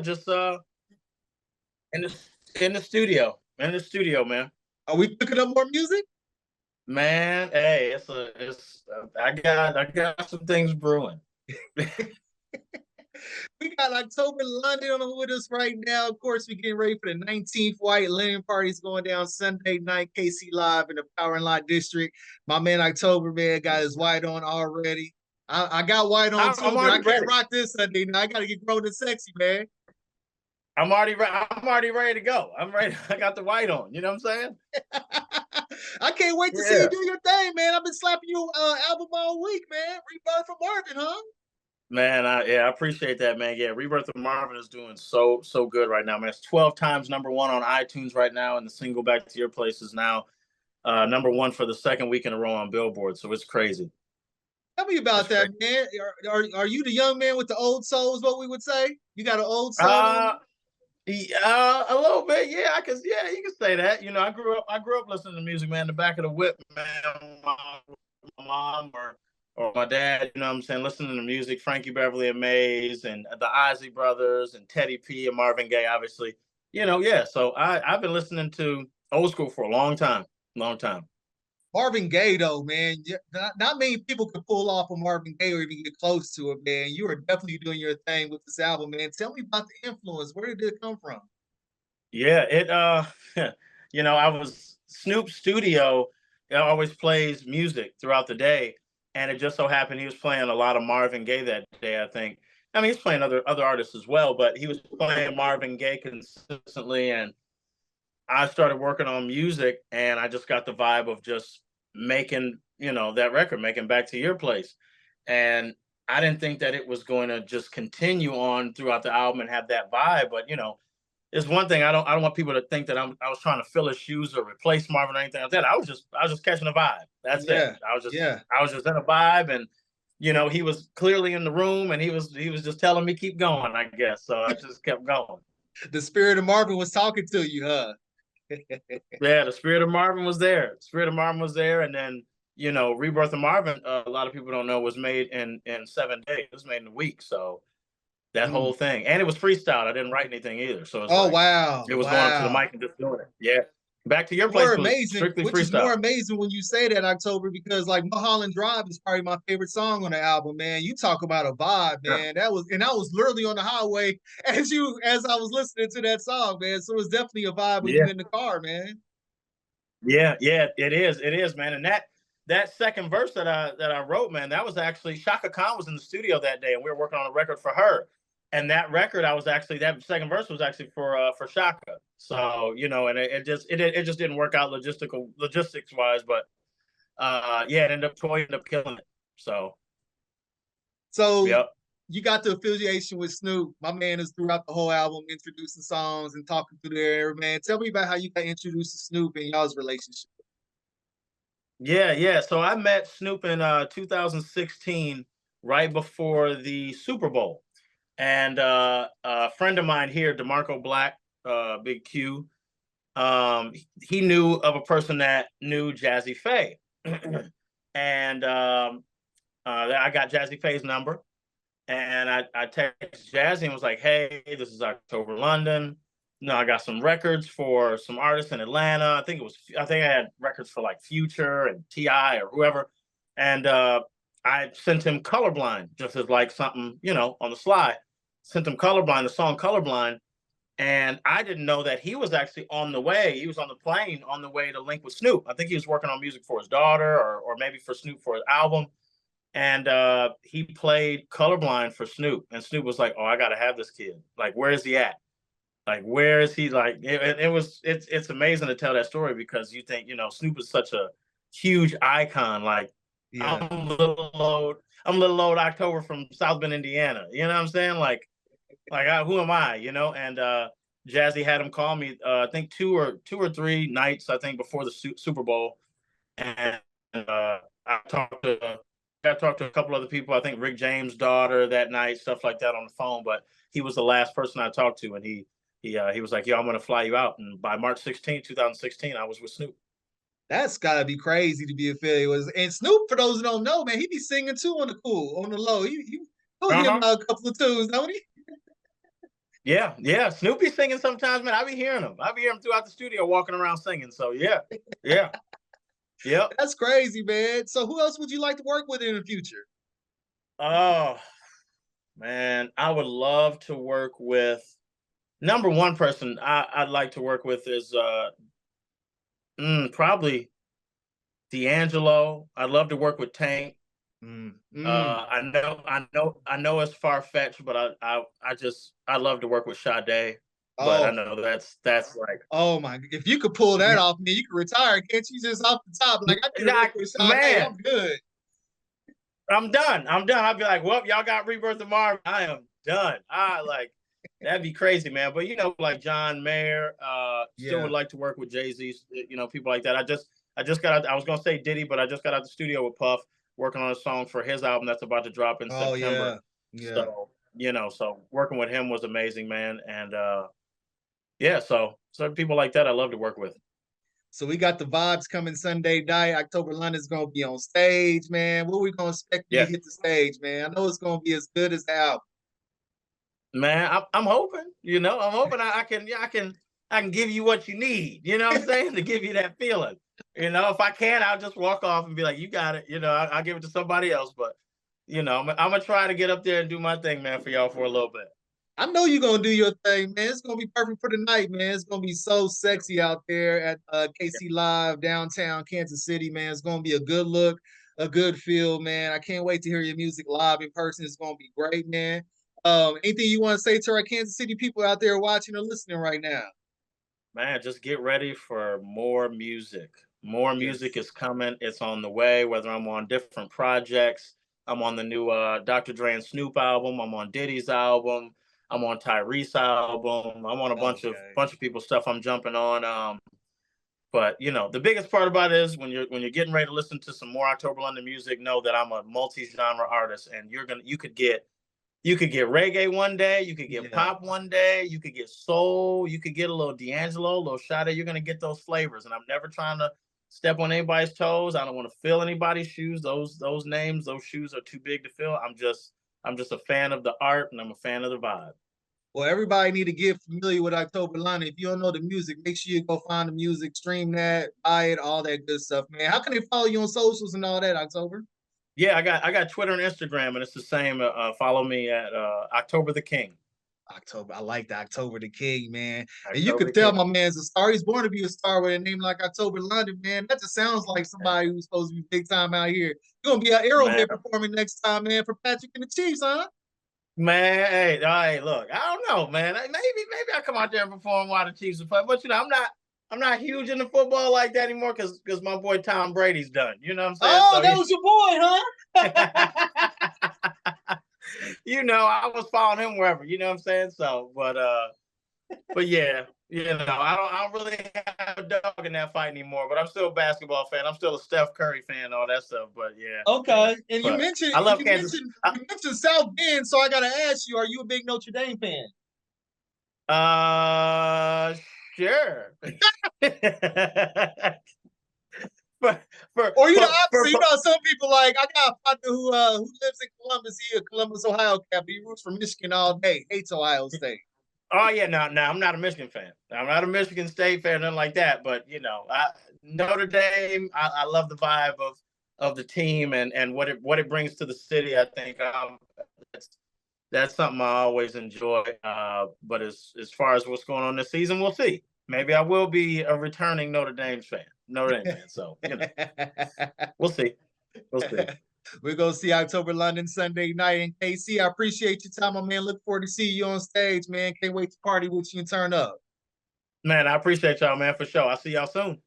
just in the in the studio, man. Are we picking up more music? Man, hey, I got some things brewing. We got October London on with us right now. Of course, we're getting ready for the 19th White Linen Party. Is going down Sunday night, KC Live in the Power and Light District. My man October, man, got his white on already. I got white on too, I'm but I already can't ready. rock this Sunday. Now I got to get grown and sexy, man. I'm already ready to go. I'm ready. I got the white on. You know what I'm saying? I can't wait to see you Yeah. do your thing, man. I've been slapping you album all week, man. Rebirth from Marvin, huh? Man, I appreciate that, man. Yeah, Rebirth of Marvin is doing so good right now, man. It's 12 times #1 on iTunes right now, and the single Back to Your Place is now #1 for the second week in a row on Billboard. So it's crazy. Tell me about It's that, crazy. man. Are you the young man with the old soul? Is what we would say? You got an old soul on Uh, you? a little bit, yeah. Yeah, you can say that. You know, I grew up listening to music, man. The back of the whip, man. My mom or my dad, you know what I'm saying, listening to music, Frankie Beverly and Mays and the Isley Brothers and Teddy P and Marvin Gaye, obviously. You know, yeah. So I've been listening to old school for a long time, long time. Marvin Gaye, though, man. Not many people could pull off a Marvin Gaye or even get close to it, man. You are definitely doing your thing with this album, man. Tell me about the influence. Where did it come from? Yeah, you know, I was Snoop's studio. It always plays music throughout the day, and it just so happened he was playing a lot of Marvin Gaye that day. I think. I mean, he's playing other artists as well, but he was playing Marvin Gaye consistently, and I started working on music, and I just got the vibe of just making, you know, that record, making Back to Your Place, and I didn't think that it was going to just continue on throughout the album and have that vibe, but you know, it's one thing. I don't want people to think that I was trying to fill his shoes or replace Marvin or anything like that. I was just catching a vibe. That's it. Yeah, yeah. I was just in a vibe, and you know, he was clearly in the room, and he was just telling me keep going, I guess. So I just kept going. The spirit of Marvin was talking to you, huh? Yeah, the spirit of Marvin was there. The spirit of Marvin was there, and then you know, Rebirth of Marvin. A lot of people don't know was made in 7 days. It was made in a week. So that whole Mm. thing, and it was freestyle. I didn't write anything either. So it's Oh like wow, it was going up to the wow. mic and just doing it. Yeah. Back to Your More Place was amazing, strictly which is more freestyle. amazing when you say that, October, because like Mulholland Drive is probably my favorite song on the album, man. You talk about a vibe, Yeah. man. I was literally on the highway as I was listening to that song, man. So it's definitely a vibe when you Yeah. in the car, man. Yeah, it is. It is, man. And that second verse that I wrote, man, that was actually Shaka Khan was in the studio that day and we were working on a record for her. And that record I was actually that second verse was actually for Shaka. So, you know, and it just didn't work out logistics wise, but yeah, Toy ended up killing it. So So yep. you got the affiliation with Snoop. My man is throughout the whole album introducing songs and talking through there, man. Tell me about how you got introduced to Snoop and y'all's relationship. Yeah. So I met Snoop in 2016, right before the Super Bowl. And a friend of mine here, DeMarco Black, Big Q, he knew of a person that knew Jazzy Faye. And I got Jazzy Faye's number. And I texted Jazzy and was like, hey, this is October London. You know, I got some records for some artists in Atlanta. I think I had records for like Future and T.I. or whoever. And I sent him Colorblind, just as like something, you know, on the sly. Sent him Colorblind, the song Colorblind. And I didn't know that he was actually on the way. He was on the plane on the way to link with Snoop. I think he was working on music for his daughter or maybe for Snoop for his album. And he played Colorblind for Snoop. And Snoop was like, oh, I got to have this kid. Like, where is he at? Like, where is he? Like, it's amazing to tell that story because you think, you know, Snoop is such a huge icon. Like, Yeah. I'm little old October from South Bend, Indiana. You know what I'm saying? Who am I? You know? And Jazzy had him call me. I think two or three nights. I think before the Super Bowl, and I talked to. I talked to a couple other people. I think Rick James' daughter that night, stuff like that on the phone. But he was the last person I talked to, and he was like, "Yo, I'm going to fly you out." And by March 16, 2016, I was with Snoop. That's gotta be crazy to be affiliated with. And Snoop, for those who don't know, man, he be singing too on the low. He'll hit Uh-huh. a couple of tunes, don't he? Yeah. Snoopy singing sometimes, man. I be hearing him. I be hearing him throughout the studio walking around singing. So yeah. Yep. That's crazy, man. So who else would you like to work with in the future? Oh man, I would love to work with number one person I'd like to work with is probably D'Angelo. I'd love to work with Tank. Mm, mm. I know it's far fetched, but I love to work with Sade. But I Oh, know that's like oh my! If you could pull that off, man, you could retire. Can't you just off the top? Like I did a nah, record with Sade. man. I'm good. I'm done. I'd be like, well, y'all got Rebirth of Marvin. I am done. I like that'd be crazy, man. But like John Mayer, still Yeah. would like to work with Jay-Z, people like that. I just got out, I was gonna say Diddy, but I just got out the studio with Puff working on a song for his album that's about to drop in Oh September. yeah. Yeah. So, so working with him was amazing, man. And yeah, so people like that I love to work with. So we got the vibes coming Sunday night. October London's gonna be on stage, man. What we gonna expect when you Yeah. hit the stage, man? I know it's gonna be as good as the album. Man, I'm hoping, I'm hoping I can give you what you need, you know what I'm saying? To give you that feeling. If I can, I'll just walk off and be like, you got it, I'll give it to somebody else. But I'm gonna try to get up there and do my thing, man, for y'all for a little bit. I know you're gonna do your thing, man. It's gonna be perfect for the night, man. It's gonna be so sexy out there at KC Live downtown Kansas City, man. It's gonna be a good look, a good feel, man. I can't wait to hear your music live in person. It's gonna be great, man. Anything you want to say to our Kansas City people out there watching or listening right now? Man, just get ready for more music. More music Yes. is coming. It's on the way, whether I'm on different projects. I'm on the new Dr. Dre and Snoop album. I'm on Diddy's album. I'm on Tyrese album. I'm on a Okay. bunch of people's stuff I'm jumping on. But the biggest part about it is when you're getting ready to listen to some more October London music, know that I'm a multi-genre artist, and you could get reggae one day, you could get Yeah. pop one day, you could get soul, you could get a little D'Angelo, a little Sade. You're gonna get those flavors, and I'm never trying to step on anybody's toes. I don't want to fill anybody's shoes. Those names, those shoes are too big to fill. I'm just a fan of the art, and I'm a fan of the vibe. Well, everybody need to get familiar with October London. If you don't know the music, make sure you go find the music, stream that, buy it, all that good stuff, man. How can they follow you on socials and all that, October? Yeah, I got Twitter and Instagram, and it's the same. Follow me at October the King. October. I like the October the King, man. And you October could the tell King. my man's a star. He's born to be a star with a name like October London, man. That just sounds like somebody who's supposed to be big time out here. You're gonna be at Man, Arrowhead performing next time, man, for Patrick and the Chiefs, huh? Man, hey, look, I don't know, man. Maybe I come out there and perform while the Chiefs are playing, but I'm not huge into football like that anymore because my boy Tom Brady's done. You know what I'm saying? Oh, So that was your boy, huh? I was following him wherever. You know what I'm saying? So, but yeah, I don't really have a dog in that fight anymore. But I'm still a basketball fan. I'm still a Steph Curry fan, all that stuff. But yeah. Okay. And you But mentioned I love you Kansas. mentioned you mentioned South Bend, so I gotta ask you, are you a big Notre Dame fan? Uh, sure. for, for, Or you the for, opposite? for, You for, know, some people like I got a partner who lives in Columbus. He a Columbus, Ohio cat, but he roots for Michigan all day. Hates Ohio State. oh yeah, no, I'm not a Michigan fan. I'm not a Michigan State fan, nothing like that. But Notre Dame, I love the vibe of the team and what it brings to the city. I think that's, that's something I always enjoy. But as far as what's going on this season, we'll see. Maybe I will be a returning Notre Dame fan. So we'll see. We'll see. We're gonna see October London Sunday night in KC. I appreciate your time, my man. Look forward to seeing you on stage, man. Can't wait to party with you and turn up. Man, I appreciate y'all, man, for sure. I'll see y'all soon.